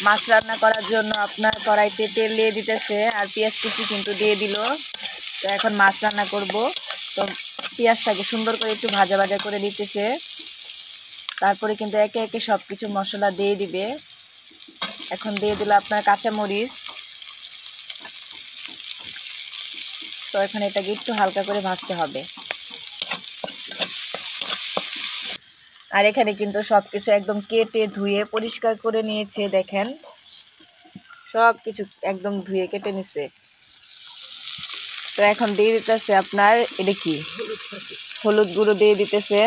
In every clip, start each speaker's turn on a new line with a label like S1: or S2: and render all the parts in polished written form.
S1: মাছ রান্না করার জন্য আপনার কড়াইতে তেল দিয়ে দিতেছে আর পেঁয়াজ কুচি কিন্তু দিয়ে দিল। তো এখন মাছ রান্না করব। তো পেঁয়াজটাকে সুন্দর করে একটু ভাজা ভাজা করে দিতেছে। তারপরে কিন্তু একে একে সব কিছু মশলা দিয়ে দিবে। এখন দিয়ে দিল আপনার কাঁচামরিচ। তো এখন এটাকে একটু হালকা করে ভাজতে হবে। আর এখানে কিন্তু সবকিছু একদম কেটে ধুয়ে পরিষ্কার করে নিয়েছে। দেখেন সব কিছু একদম ধুয়ে কেটে নিছে। তো এখন দিয়ে দিতেছে আপনার এটা কি হলুদ গুঁড়ো দিয়ে দিতেছে।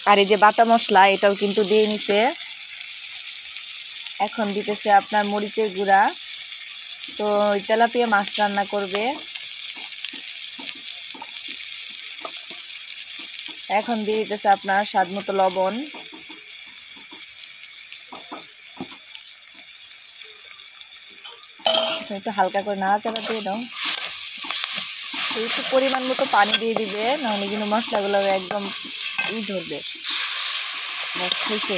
S1: আর এই যে বাটা মশলা এটাও কিন্তু দিয়ে নিছে। এখন দিতেছে আপনার মরিচের গুঁড়া। তো তেলাপিয়া মাছ রান্না করবে। এখন দিয়ে দিতেছে আপনার স্বাদ মতো লবণ। একটু হালকা করে নাড়াচাড়া দিয়ে দাও। একটু পরিমাণ মতো পানি দিয়ে দিবে, নাহলে কিন্তু মশলাগুলো একদম ধরবে। হয়েছে।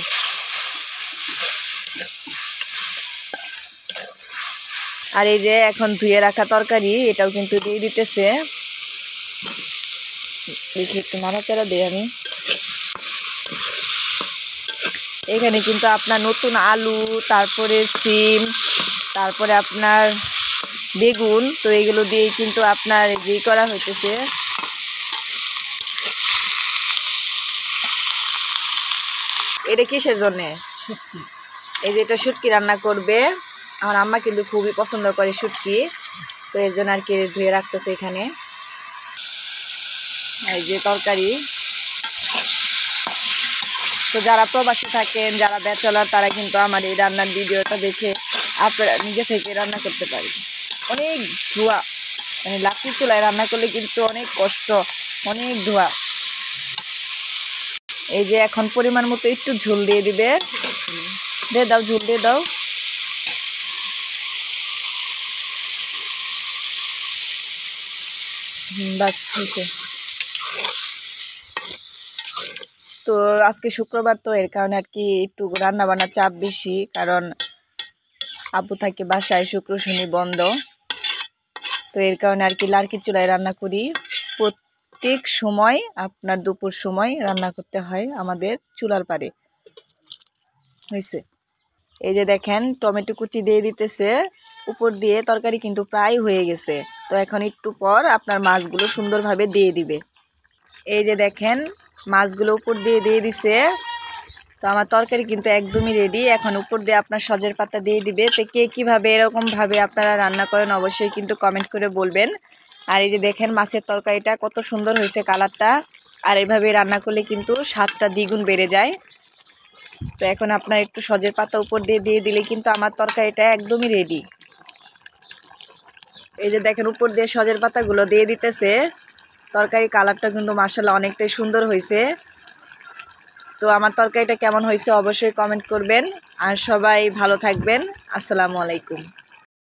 S1: আর এই যে এখন ধুয়ে রাখা তরকারি এটাও কিন্তু দিয়ে দিতেছে। দেখি একটু নাড়াচাড়া দিই আমি। এখানে কিন্তু আপনার নতুন আলু, তারপরে সিম, তারপরে আপনার বেগুন, তো এগুলো দিয়ে কিন্তু আপনার যে করা হইতেছে। এটা কিসের জন্যে? এই যে এটা শুটকি রান্না করবে। আমার আম্মা কিন্তু খুবই পছন্দ করে শুটকি, তো এর জন্য আর কি ধুয়ে রাখতেছে এখানে। এই যে তরকারি। তো যারা প্রবাসী থাকেন, যারা ব্যাচেলর, তারা কিন্তু আমার এই রান্নার ভিডিওটা দেখে আপনারা নিজে থেকে রান্না করতে পারেন। অনেক ধোঁয়া, মানে লাকড়ির চুলায় রান্না করলে কিন্তু অনেক কষ্ট, অনেক ধোঁয়া। এই যে এখন পরিমাণ মতো একটু ঝোল দিয়ে দিবে। দিয়ে দাও, ঝোল দিয়ে দাও। বাস হয়েছে। তো আজকে শুক্রবার, তো এর কারণে আর কি একটু রান্না বান্নার চাপ বেশি, কারণ আব্বু থাকে বাসায়, শুক্র শনি বন্ধ। তো এর কারণে আর কি লাকড়ির চুলায় রান্না করি। প্রত্যেক সময় আপনার দুপুর সময় রান্না করতে হয় আমাদের চুলার পাড়ে। হয়েছে। এই যে দেখেন টমেটো কুচি দিয়ে দিতেছে উপর দিয়ে। তরকারি কিন্তু প্রায় হয়ে গেছে। তো এখন একটু পর আপনার মাছগুলো সুন্দরভাবে দিয়ে দিবে। এই যে দেখেন মাছগুলো উপর দিয়ে দিছে। তো আমার তরকারি কিন্তু একদমই রেডি। এখন উপর দিয়ে আপনার সজের পাতা দিয়ে দিবে। তো কে কীভাবে এরকমভাবে আপনারা রান্না করেন অবশ্যই কিন্তু কমেন্ট করে বলবেন। আর এই যে দেখেন মাছের তরকারিটা কত সুন্দর হয়েছে কালারটা। আর এইভাবে রান্না করলে কিন্তু স্বাদটা দ্বিগুণ বেড়ে যায়। তো এখন আপনার একটু সজের পাতা উপর দিয়ে দিলে কিন্তু আমার তরকারিটা একদমই রেডি। এই যে দেখেন উপর দিয়ে সজের পাতাগুলো দিয়ে দিতেছে। তরকারি কালারটা কিন্তু মাশাআল্লাহ অনেকটাই সুন্দর হয়েছে। তো আমার তরকারিটা কেমন হয়েছে অবশ্যই কমেন্ট করবেন। আর সবাই ভালো থাকবেন। আসসালামু আলাইকুম।